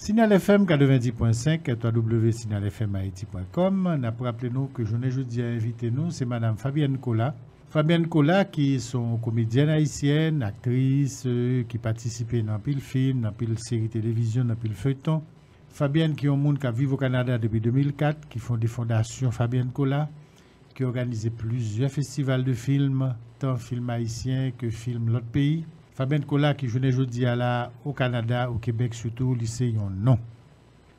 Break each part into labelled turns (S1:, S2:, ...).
S1: Signal FM 90.5, www.signalfmhaiti.com. N'a pas rappelé nous que jeudi a invité nous, c'est Madame Fabienne Kola. Fabienne Kola, qui est son comédienne haïtienne, actrice, qui participe dans pile film, dans pile série télévision, dans pile feuilleton. Fabienne, qui est un monde qui vit au Canada depuis 2004, qui font des fondations Fabienne Kola, qui organise plusieurs festivals de films, tant films haïtiens que films l'autre pays. Fabienne Kola, qui journée jeudi à la au Canada, au Québec surtout, lycée non.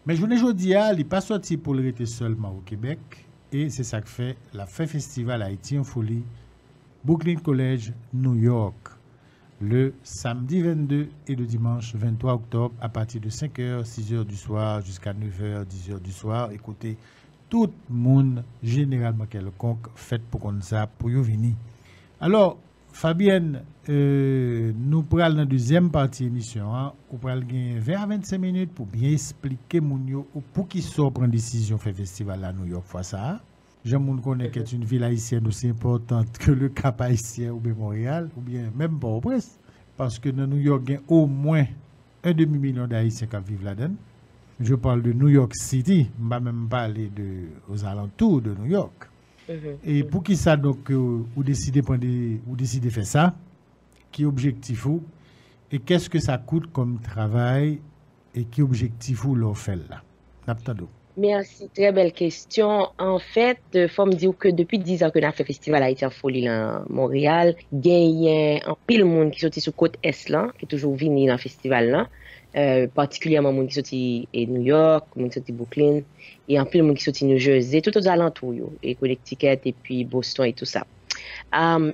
S1: Mais journée jeudi à, il n'est pas sorti pour le rester seulement au Québec. Et c'est ça que fait la festival Haïti en folie, Brooklyn College, New York, le samedi 22 et le dimanche 23 octobre à partir de 5h, 6h du soir jusqu'à 9h, 10h du soir. Écoutez, tout le monde, généralement quelconque, fait pour qu'on ça, pour y venir. Alors, Fabienne, nous prenons dans la deuxième partie de l'émission, nous prenons 20 à 25 minutes pour bien expliquer pour qui sort prendre décision faire festival à New York fois ça. J'aime connaître que c'est une ville haïtienne aussi importante que le Cap haïtien ou bien Montréal, ou bien même Port-au-Prince, parce que dans New York, il y a au moins 1,5 million d'Haïtiens qui vivent là-dedans. Je parle de New York City, je ne vais même pas parler aux alentours de New York. Et pour qui ça, donc, vous décidez de faire ça, qui objectif vous, et qu'est-ce que ça coûte comme travail, et qui objectif vous l'on fait là?
S2: Merci, très belle question. En fait, il faut me dire que depuis 10 ans que nous avons fait Festival Haïti en folie à Montréal, il y a un pile monde qui sorti sur côte Est là, qui est toujours venu dans le festival là. Particulièrement monde qui sorti à New York, monde qui sorti Brooklyn, et un pile monde qui sorti New Jersey, tout aux alentours, et Connecticut, et puis Boston et tout ça.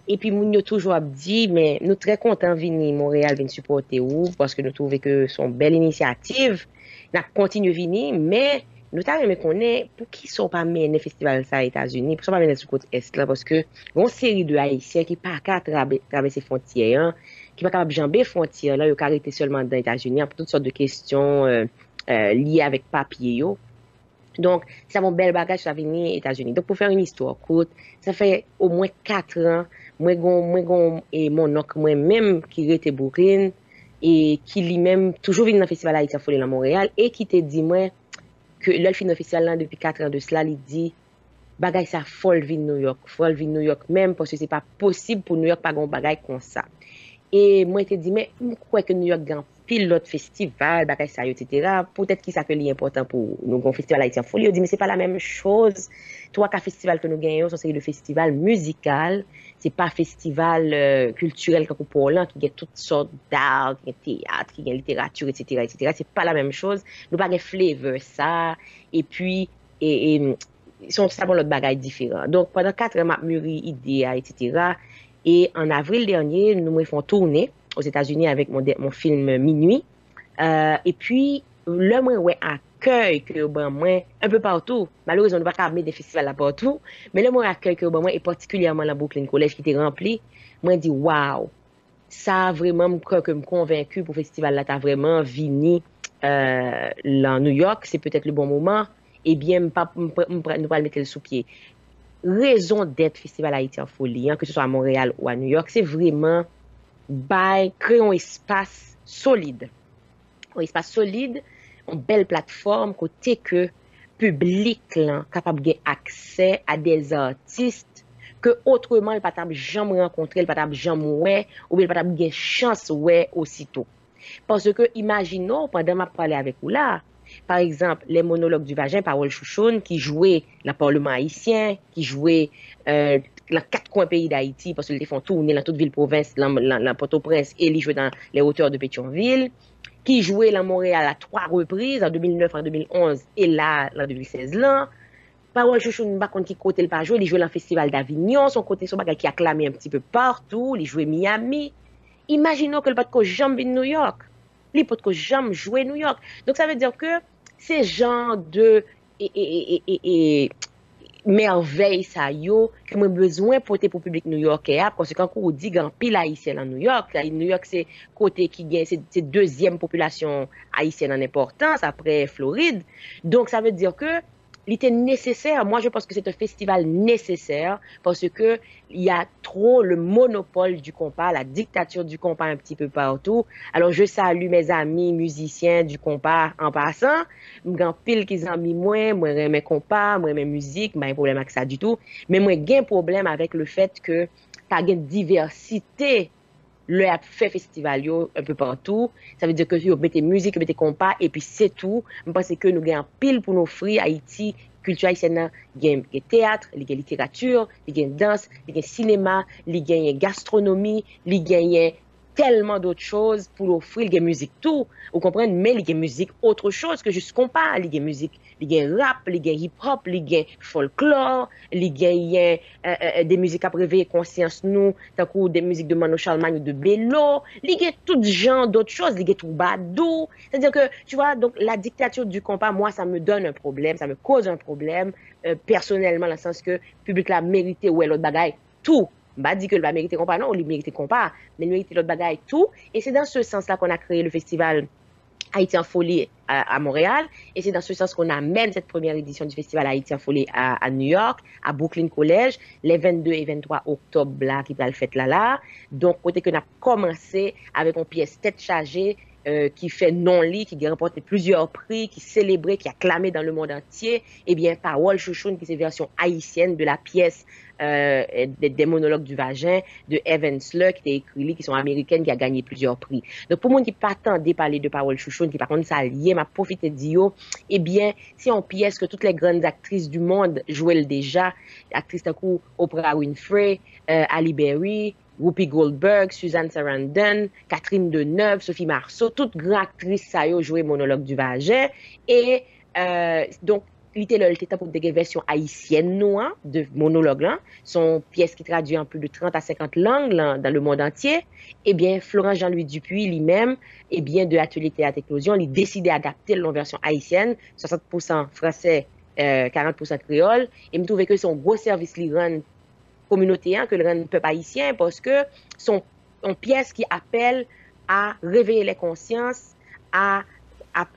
S2: Et puis moun yo toujours dit, mais nous très contents de venir Montréal, venir supporter vous, parce que nous trouvons que c'est une belle initiative. Nous continuons de venir, mais nous avons connaître pour qui sont pas mener festival ça aux États-Unis, pour sont pas mener sur côte est là, parce que une série de Haïtiens qui pas qu'à traverser frontières, qui pas capable jamber frontières là, ils arrêté seulement dans les États-Unis pour toutes sortes de questions liées avec papier yo. Donc, ça mon bel bagage ça venir aux États-Unis. Donc pour faire une histoire courte, ça fait au moins 4 ans, moi et mon oncle moi-même qui était Brooklyn et qui lui-même toujours venu dans le festival Haïti Folie à Montréal et qui te dit moi que l'autre fin de festival là depuis 4 ans de cela, il dit bagay ça folle vin New York même parce que c'est pas possible pour New York pas gon bagay comme ça. Et moi je te dis mais je crois que New York grand pile l'autre festival bagay ça etc. Peut-être qu'il ça que li important pour nous gon festival Haïti en folie, on dit mais c'est pas la même chose. Trois cas festival que nous gagnons c'est le festival musical, c'est pas festival culturel comme pour là qui a toutes sortes d'art, qui a théâtre, qui a littérature etc. C'est pas la même chose. Nous pas de flavor ça et puis et sont ça bon l'autre bagaille différent. Donc pendant 4 ans m'a mûri idée etc. Et en avril dernier nous font tourner aux États-Unis avec mon film Minuit et puis le moi ouais accueil que ben moi un peu partout malheureusement on ne va pas mettre des festivals là partout mais le moi accueil que ben moi et particulièrement la Brooklyn College qui était rempli moi dit waouh ça vraiment me convaincu pour festival là t'as vraiment vini là New York c'est peut-être le bon moment et bien pas nous pas mettre le sous pied raison d'être festival Haïti en folie que ce soit à Montréal ou à New York c'est vraiment créer un espace solide une belle plateforme côté que public là capable de accès à des artistes que autrement il pas jamais rencontrer il pas jamais ouais ou il pas de chance ouais aussitôt parce que imaginons pendant m'a parler avec vous là par exemple les monologues du vagin Parole Chouchoune qui jouait le Parlement haïtien qui jouait dans 4 coins pays d'Haïti parce qu'ils font tourner dans toute ville province dans Port-au-Prince et ils jouaient dans les hauteurs de Pétionville qui jouait à Montréal à 3 reprises, en 2009, en 2011 et là, en 2016 là. Parole Chouchoune, par contre, qui côté le pas jouer, il jouait dans le festival d'Avignon, son côté son bagage qui acclamé un petit peu partout, il jouait Miami. Imaginons que le pas de jamais vient New York. Il pas de jamais jouer New York. Donc ça veut dire que ces gens de merveille ça yo qui ont besoin porter pour public new-yorkais parce que quand on dit grand pile haïtien en New York c'est côté qui gagne c'est deuxième population haïtienne en importance après Floride donc ça veut dire que il était nécessaire. Moi, je pense que c'est un festival nécessaire parce que il y a trop le monopole du compas, la dictature du compas un petit peu partout. Alors, je salue mes amis musiciens du compas en passant. M'gan pile qu'ils ont mis moi remets compas, moi remets musique, pas un problème avec ça du tout. Mais moi, j'ai un problème avec le fait que t'as une diversité le a fait festival yo un peu partout. Ça veut dire que yo mettez musique, mettez compas et puis c'est tout. Je pense que nous avons pile pour nous offrir Haïti, culture haïtienne, il y a théâtre, il y a littérature, il y a danse, il y a cinéma, il y a gastronomie, il y a tellement d'autres choses pour offrir, il y a musique tout. Vous comprenez, mais il y a musique autre chose que juste compas, il y a musique, il y a rap, il y a hip-hop, il y a folklore, il y a des musiques à réveiller conscience nous, tant que des musiques de Mano Charlemagne ou de Bello, il y a tout genre d'autres choses, il y a tout badou. C'est-à-dire que, tu vois, donc la dictature du compas, moi, ça me donne un problème, ça me cause un problème, personnellement, dans le sens que le public l'a mérité ou l'autre bagaille, tout. Bah dit que le va mériter compas, non, il mérite compas, mais il mérite l'autre bagaille, tout. Et c'est dans ce sens-là qu'on a créé le festival Haïti en folie à Montréal. Et c'est dans ce sens qu'on amène cette première édition du festival Haïti en folie à New York, à Brooklyn College, les 22 et 23 octobre là, qui va le faire là. Donc, côté qu'on a commencé avec une pièce tête chargée, qui fait non-lit, qui a remporté plusieurs prix, qui célébré, qui a clamé dans le monde entier, et bien Parole Chouchoune, qui est une version haïtienne de la pièce des monologues du vagin de Evans Slur, qui est écrit, qui sont américaines, qui a gagné plusieurs prix. Donc pour moi qui pas attendait parler de Parole Chouchoune, qui par contre ça lié, m'a profité de dire, eh bien, c'est une pièce que toutes les grandes actrices du monde jouaient déjà, actrices d'un coup Oprah Winfrey, Halle Berry, Whoopi Goldberg, Suzanne Sarandon, Catherine Deneuve, Sophie Marceau, toutes grandes actrices ça yo joué monologue du vagin. Et donc, littéralement, c'était pour des versions haïtiennes noires de monologue là, sont pièces qui traduisent en plus de 30 à 50 langues là, dans le monde entier. Eh bien, Florent Jean-Louis Dupuis lui-même, eh bien, de Atelier Théâtre Éclosion, il a décidé d'adapter la version haïtienne, 60% français, 40% créole. Et me trouvait que son gros service lui rend communauté, que le peuple haïtien, parce que sont une pièce qui appelle à réveiller les consciences, à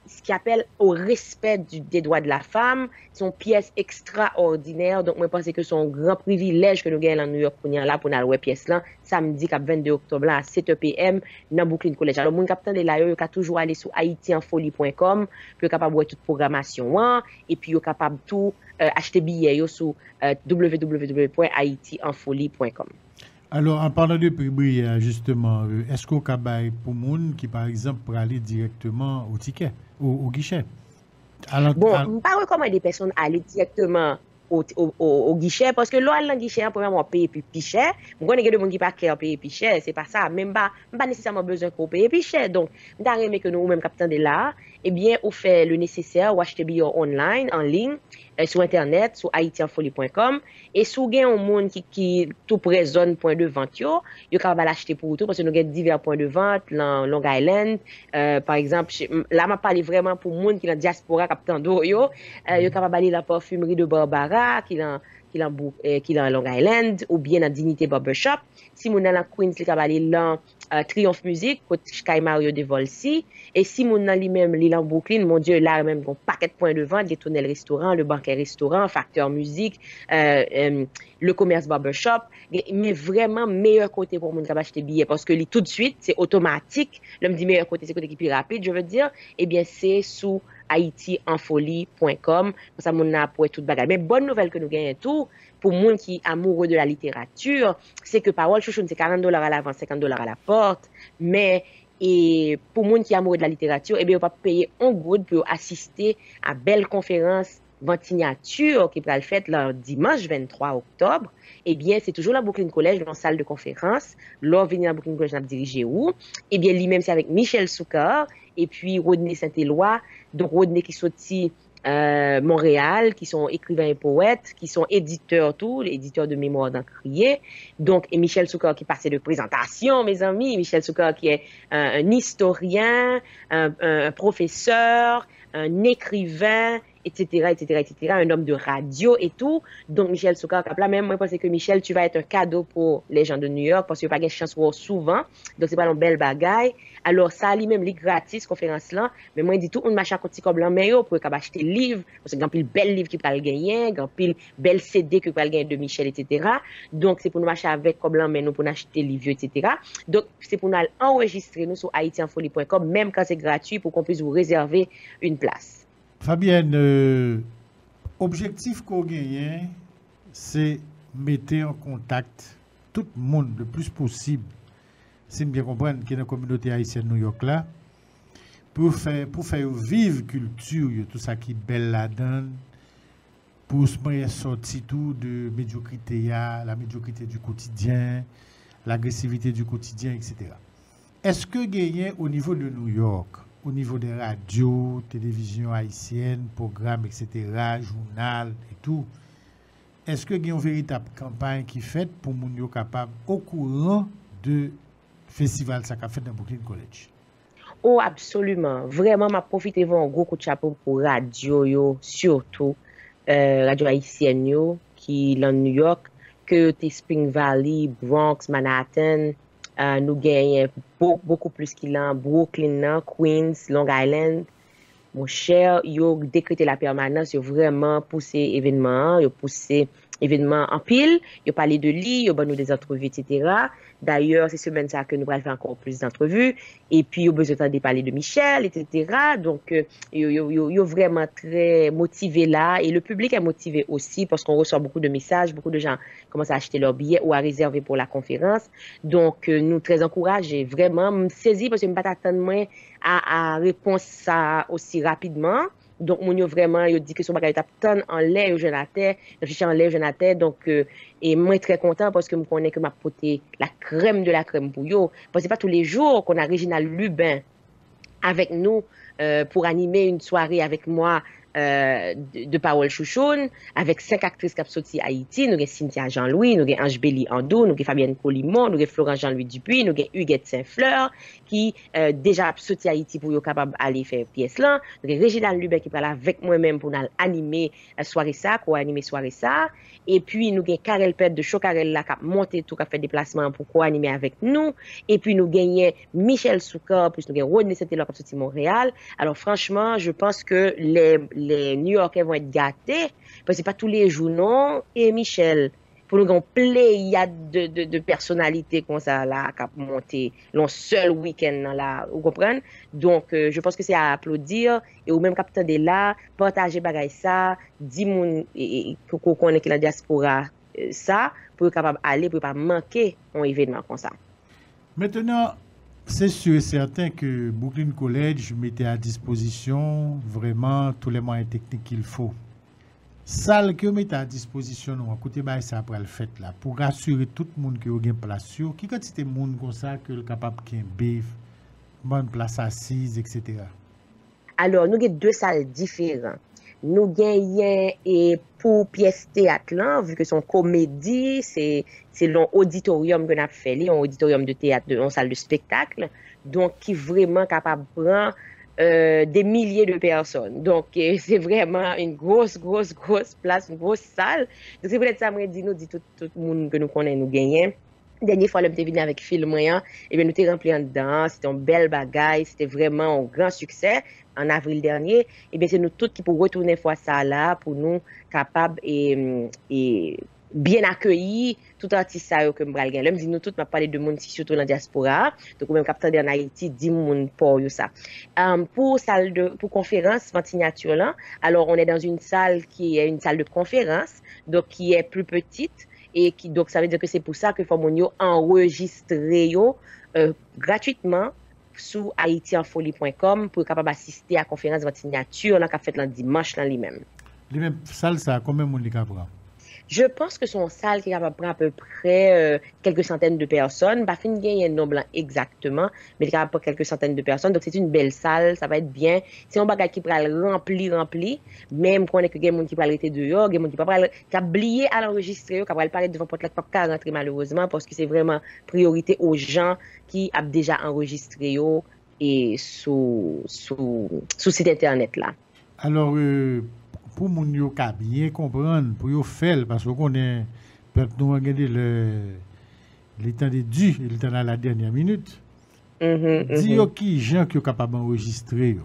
S2: ce qui appelle au respect des droits de la femme. C'est une pièce extraordinaire. Donc, moi, je pense que c'est un grand privilège que nous gagnons à New York pour là, pour aller pièce là, samedi, 22 octobre, là, à 7 p.m., dans Brooklyn College. Alors, mon capitaine de là, il a toujours aller sur haitienfolie.com, puis il est capable de voir toute programmation, hein, et puis il est capable de tout acheter billets sur www.haitienfolie.com.
S1: Alors, en parlant de prix, justement, est-ce qu'au Cabaye pour moun qui, par exemple, pour aller directement au ticket, au guichet?
S2: Bon, pas recommander des personnes aller directement au guichet, parce que là, le guichet, premièrement, payer plus cher. Je connais des gens qui pas clair payer plus cher, c'est pas ça. Même pas nécessairement besoin qu'on paye plus cher. Donc, d'ailleurs, que nous, même capitaine de là, eh bien, on fait le nécessaire, ou acheter billets online, en ligne, sur Internet, sur haitienfolie.com. Et si vous avez un monde qui tout près zone point de vente, vous pouvez l'acheter pour tout, parce que nous avons divers points de vente, dans Long Island. Par exemple, là, je parle vraiment pour les gens qui sont dans la diaspora, capitaine d'Oyo. Vous pouvez aller la parfumerie de Barbara, qui est dans Long Island, ou bien dans Dignité Barbershop. Si vous êtes dans Queens, vous pouvez aller dans Triomphe Music, côté Sky Mario de Volsi. Et si mon nan lui-même, l'île en Brooklyn, mon Dieu, là, même, un paquet de points de vente, des tunnels restaurants, le banquet restaurant, Facteur Musique, le commerce barbershop. Mais vraiment, meilleur côté pour mon qui acheter billets, parce que tout de suite, c'est automatique. Là, me dit meilleur côté, c'est côté qui est plus rapide, je veux dire. Eh bien, c'est sous haitienfolie.com. Comme ça, mon a pour tout bagage. Mais bonne nouvelle que nous gagnons tout, pour moun qui est amoureux de la littérature, c'est que Parole Chouchoune, c'est $40 à l'avant, $50 à la porte. Mais, et pour moun qui est amoureux de la littérature, eh bien, on va payer un good pour assister à belle conférence Ventignature qui va le faire le dimanche 23 octobre. Eh bien, c'est toujours la Brooklyn College, dans la salle de conférence. Là, venir à Brooklyn College, on a dirigé où? Eh bien, lui-même, c'est avec Michel Soukar et puis Rodney Saint-Éloi. Donc, Rodney qui sortit Montréal, qui sont écrivains et poètes, qui sont éditeurs, tous, éditeurs de mémoire d'encrier. Donc, et Michel Soukar qui passait de présentation, mes amis. Michel Soukar qui est un historien, un professeur, un écrivain etc., etc., etc., un homme de radio et tout. Donc, Michel Souka, là, même, moi, je pense que Michel, tu vas être un cadeau pour les gens de New York parce qu'il n'y a pas de chance pour souvent. Donc, c'est pas une belle bagaille. Alors, ça, lui-même, lui, gratis, conférence là. Mais moi, il dit tout, on m'a acheté comme blanc, mais pour acheter livre, parce qu'il y a un bel livre qui peut le gagner, il y a un bel CD qui peut le gagner de Michel, etc. Donc, c'est pour nous acheter avec comme blanc, mais nous, pour nous acheter livres, etc. Donc, c'est pour nous enregistrer nous sur haitienfolie.com, même quand c'est gratuit, pour qu'on puisse vous réserver une place.
S1: Fabienne, objectif qu'on gagne, c'est mettre en contact tout le monde le plus possible, si bien comprendre qu'il y a une communauté haïtienne New York là, pour faire vivre culture, tout ça qui est belle là-dedans, pour se sortir tout de médiocrité, la médiocrité du quotidien, l'agressivité du quotidien, etc. Est-ce que gagner au niveau de New York, au niveau des radios, télévision haïtienne, programmes, etc., journal et tout, est-ce que il y a une véritable campagne qui est faite pour moun yo capable au courant de festival ça qu'a fait dans Brooklyn College?
S2: Oh, absolument. Vraiment, m'a profité un gros coup de chapeau pour radio yo, surtout radio haïtienne yo, qui est dans New York, que Spring Valley, Bronx, Manhattan, nous gagnons beaucoup plus qu'il en Brooklyn, Queens, Long Island. Mon cher, yo décrété la permanence, yo vraiment poussé événement, yo poussé événement en pile, yo parlé de lui, yo nous des entrevues, etc. D'ailleurs, c'est semaine ça que nous allons faire encore plus d'entrevues. Et puis, yo besoin de parler de Michel, etc. Donc, yo vraiment très motivé là. Et le public est motivé aussi parce qu'on reçoit beaucoup de messages, beaucoup de gens commencent à acheter leurs billets ou à réserver pour la conférence. Donc, nous très encouragés, vraiment, me saisir parce que je ne peux pas attendre à répondre ça aussi rapidement. Donc, mon yo vraiment, yo dit que son bagage tape ton en l'air, je la terre, réfléchir en l'air, je la terre. Donc, et moi, très content parce que je connais que m'a porté la crème de la crème pour yo. Parce que c'est pas tous les jours qu'on a Réginald Lubin avec nous pour animer une soirée avec moi de Parole Chouchoun, avec 5 actrices qui ont sorti à Haïti. Nous avons Cynthia Jean-Louis, nous avons Ange Béli Andou, nous avons Fabienne Colimon, nous avons Florent Jean-Louis Dupuis, nous avons Huguette Saint-Fleur, qui déjà sorti à Haïti pour être capable d'aller faire pièce là. Nous avons Réginald Lubin qui parle avec moi-même pour animer soirée ça, co-animer soirée ça. Et puis, nous avons Karel Pet de Chocarel là, qui a monté tout, qui a fait déplacement pour co-animer avec nous. Et puis, nous gagnons Michel Souka, puis nous avons Rodney Saint-Éloi qui a sorti Montréal. Alors, franchement, je pense que les New Yorkais vont être gâtés, parce que ce n'est pas tous les jours, non. Et Michel, pour nous avons pléiade de personnalités comme ça, là, qui a monté l'un seul week-end, là, vous comprenez? Donc, je pense que c'est à applaudir, et au même capitaine de là, partager bagaille ça, dis moun, qu'on connaît que la diaspora, ça, pour être capable d'aller, pour ne pas manquer un événement comme ça.
S1: Maintenant, c'est sûr et certain que Brooklyn College mettait à disposition vraiment tous les moyens techniques qu'il faut. Salle que mettait à disposition, nous, à côté de ça après le fait là, pour rassurer tout le monde qui a une place sur, qui quantité de monde comme ça que le capable qu'il y ait bonne place assise, etc.
S2: Alors, nous avons 2 salles différentes. Nous gagnons et pour pièce théâtre là, vu que son comédie, c'est l'auditorium que nous avons fait, un auditorium de théâtre, une salle de spectacle, donc qui est vraiment capable de prendre des milliers de personnes. Donc, c'est vraiment une grosse place, une grosse salle. Donc, c'est peut-être ça, moi, dit tout le monde que nous connaissons, nous gagnons. Dernière fois, nous sommes venus avec film moyen, et bien nous étions remplis en dedans, c'était une belle bagaille, c'était vraiment un grand succès en avril dernier. Et bien c'est nous tous qui pour retourner fois ça là, pour nous capables et bien accueillir tout artiste ça que m'bral gen. Là me dit nous tous m'a parlé de monde surtout dans la diaspora, donc même capitaine en Haïti, 10 monde pour ça. Pour conférence signature là, alors on est dans une salle qui est une salle de conférence, donc qui est plus petite. Et qui, donc, ça veut dire que c'est pour ça que Fomonio enregistrer gratuitement sur haitienfolie.com pour être capable d'assister à la conférence de signature qu'a fait le dimanche là lui-même.
S1: Lui-même, salle, ça a combien de monde qui prend?
S2: Je pense que son salle qui est capable de prendre à peu près quelques centaines de personnes. Pas fin gagner un nombre exactement, mais il est capable de prendre quelques centaines de personnes. Donc c'est une belle salle, ça va être bien. C'est un bagage qui va rempli. Même qu'on est que des gens qui va arrêter dehors, des gens qui va oublier à l'enregistrer, qui va parler devant porte là, pas rentrer malheureusement parce que c'est vraiment priorité aux gens qui ont déjà enregistré et sous site internet là.
S1: Alors pour moun yo ka bien comprendre, pour yo faire, parce qu'on est, peut-être nous regarder le temps de dû, le temps à la dernière minute. Dis yo qui gens qui sont capables d'enregistrer yo.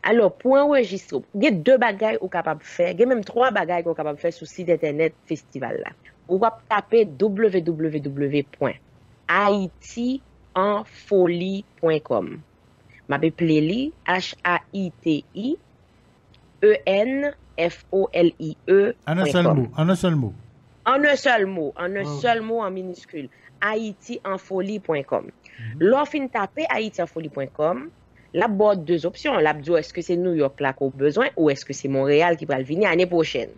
S2: Alors, pour enregistrer, il y a 2 bagages qu'on est capable de faire, il y a même 3 bagages qu'on est capable de faire sur le site internet festival là. Vous pouvez taper www.haitienfolie.com. Je vais appeler HAITIENFOLIE.
S1: En un seul mot, en un seul mot.
S2: En un seul mot, seul mot en minuscule. haitienfolie.com. Lorsque vous tapez haitienfolie.com, la boîte 2 options. La dit est-ce que c'est New York là qu'on a besoin ou est-ce que c'est Montréal qui va venir l'année prochaine.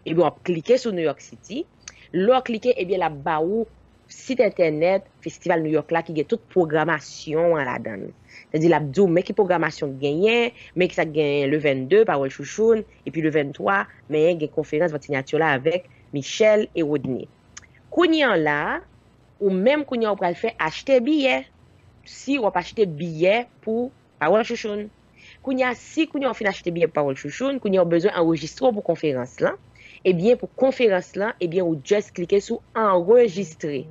S2: Et bien on cliquer sur New York City. Lorsque cliquer et bien la baou site internet Festival New York là qui a toute programmation à la donne. C'est-à-dire la dit mais qui programmation gagne, mais qui ça gagne le 22 Parole Chouchoun et puis le 23 mais il y a une conférence votre signature là avec Michel et Rodney. Kounyan là ou même kounyan on peut faire acheter billet. Si on peut acheter billet pour Parole Chouchoun. Si on fin acheter billet pour Parole Chouchoun, on a besoin d'enregistrer pour conférence là. Eh bien pour conférence là, eh bien ou juste cliquer sur enregistrer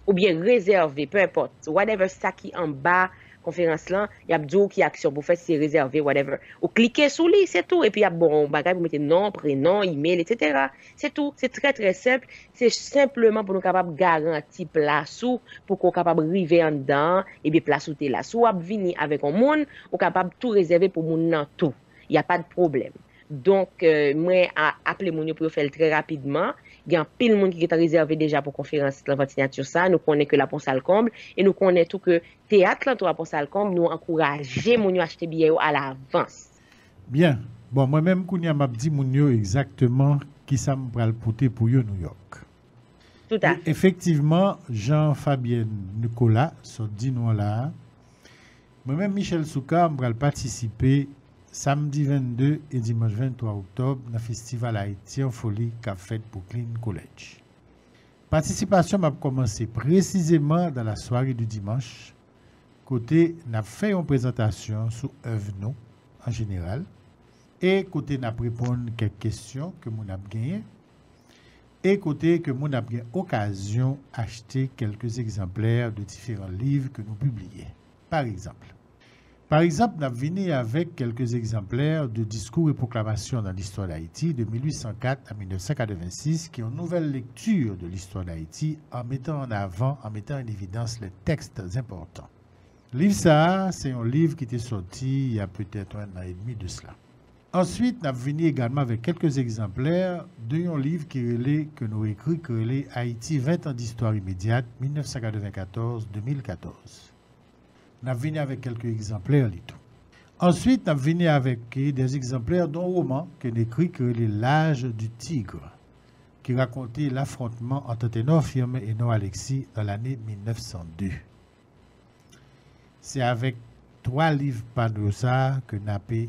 S2: ou bien réserver, peu importe. Whatever ça qui en bas conférence là, il y a dit qui action pour faire c'est réserver whatever. Ou cliquer sur lui, c'est tout et puis il y a bon bagage pour mettre nom, prénom, email etc. C'est tout, c'est très très simple, c'est simplement pour nous capable garantir place pour qu'on capable arriver en dedans et bien place où tu là. Soit venir avec un monde, ou capable tout réserver pour moun nan tout. Il y a pas de problème. Donc, moi, appelez mon pour faire très rapidement. Il y a un pile monde qui est réservé déjà pour conférence dans votre signature ça. Nous connaissons que la Ponce Alcombe et nous connaissons tout que théâtre là, la Ponce Alcombe, nous encourageons mon à acheter billets à l'avance.
S1: Bien. Bon, moi-même, Kounia m'a dit mon exactement qui ça me pral porter pour New York.
S2: Tout à fait.
S1: Effectivement, Jean-Fabien Nicolas, so dit nous là. Moi-même, Michel Souka, me pral participer samedi 22 et dimanche 23 octobre dans le festival haïtien Folie qu'a fait Brooklyn College. Participation m'a commencé précisément dans la soirée du dimanche. Côté n'a fait une présentation sur œuvre non en général et côté n'a répondu quelques questions que mon a gagné et côté que mon a gagné occasion acheter quelques exemplaires de différents livres que nous publions. Par exemple, nous avons venu avec quelques exemplaires de discours et proclamations dans l'histoire d'Haïti de 1804 à 1986 qui ont une nouvelle lecture de l'histoire d'Haïti en mettant en évidence les textes importants. Le livre ça, c'est un livre qui était sorti il y a peut-être 1 an et demi de cela. Ensuite, nous avons venu également avec quelques exemplaires d'un livre que nous écrit qui est Haïti 20 ans d'histoire immédiate 1994-2014. Nous avons venu avec quelques exemplaires. Ensuite, nous avons venu avec des exemplaires d'un roman que nous écrit que L'âge du tigre, qui racontait l'affrontement entre Ténor Firme et Noah Alexis dans l'année 1902. C'est avec 3 livres Pandrosa que nous avons venu.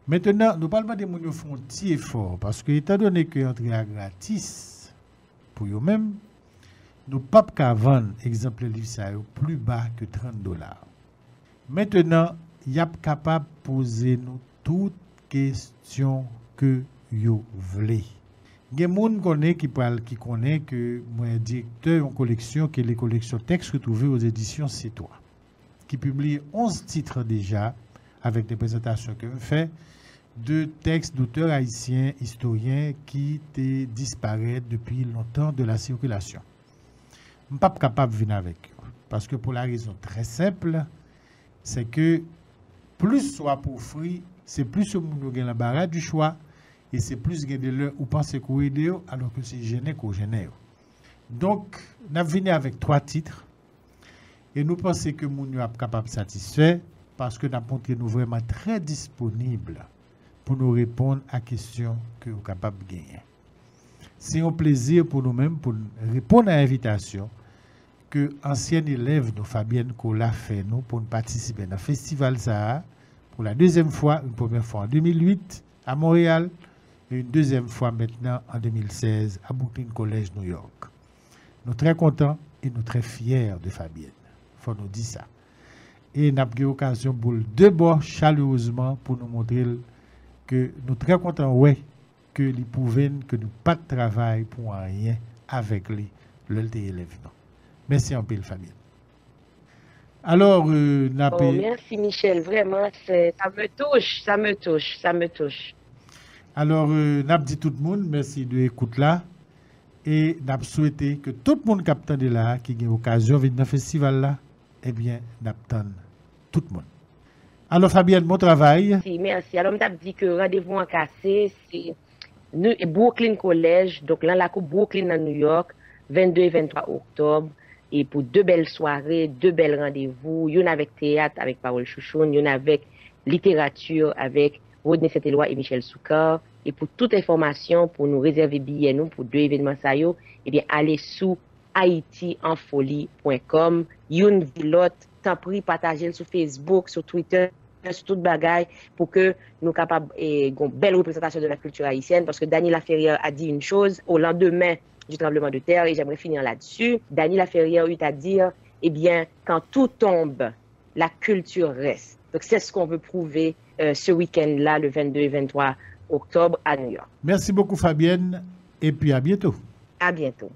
S1: Maintenant, nous parlons de gens qui font un petit effort parce que, étant donné que l'entrée est gratis pour eux-mêmes, nous ne pouvons pas vendre exemple livre ça plus bas que $30. Maintenant, il est capable de poser nous toutes questions que vous voulez. Il y a des gens qui connaissent que moi directeur en collection qui est les collections textes retrouvées aux éditions C3 qui publie 11 titres déjà avec des présentations que je fais de textes d'auteurs haïtiens historiens qui disparaissent depuis longtemps de la circulation. Je ne suis pas capable de venir avec eux. Parce que pour la raison très simple, c'est que plus soit pour fruit, c'est plus au monde qui a la barre du choix et c'est plus de l'heure ou penser qu'on aide alors que c'est gêné qu'on gêne. Donc, nous venons avec 3 titres et nous pensons que nous sommes capables de satisfaire parce que nous avons montré nous vraiment très disponibles pour nous répondre à questions que nous sommes capables de gagner. C'est un plaisir pour nous-mêmes pour répondre à l'invitation que ancien élève de Fabienne Kola fait nous pour participer à un festival ça pour la deuxième fois, une première fois en 2008 à Montréal et une deuxième fois maintenant en 2016 à Brooklyn College, New York. Nous sommes très contents et nous sommes très fiers de Fabienne. Il faut nous dire ça. Et nous avons eu l'occasion pour deux bords chaleureusement pour nous montrer que nous sommes très contents, ouais, que les pouvaient que nous pas de travail pour rien avec les élèves. Merci un peu, Fabienne. Alors,
S2: merci Michel, vraiment, ça me touche.
S1: Alors, n'a dit tout le monde, merci de l'écoute là. Et n'a souhaité que tout le monde qui a de là, qui a eu l'occasion de venir dans le festival là, eh bien, n'a tout le monde. Alors, Fabienne, bon travail.
S2: Merci. Alors, je dit que rendez-vous en cassé, c'est Brooklyn College, donc là, la coupe Brooklyn à New York, 22 et 23 octobre. Et pour 2 belles soirées, 2 belles rendez-vous, une avec théâtre avec Parole Chouchoun, une avec littérature avec Rodney Saint-Éloi et Michel Soukar. Et pour toute information, pour nous réserver billets nous pour 2 événements ça yo, eh bien allez sous haitienfolie.com. Youn vilot, t'en prie partager sur Facebook, sur Twitter, sur toute bagaille pour que nous capables une belle représentation de la culture haïtienne parce que Daniela Ferrière a dit une chose au lendemain du tremblement de terre et j'aimerais finir là-dessus. Daniela Ferrière a eu à dire, eh bien, quand tout tombe, la culture reste. Donc c'est ce qu'on veut prouver ce week-end-là, le 22 et 23 octobre à New York.
S1: Merci beaucoup Fabienne et puis à bientôt.
S2: À bientôt.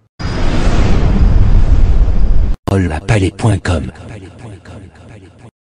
S3: Palais.com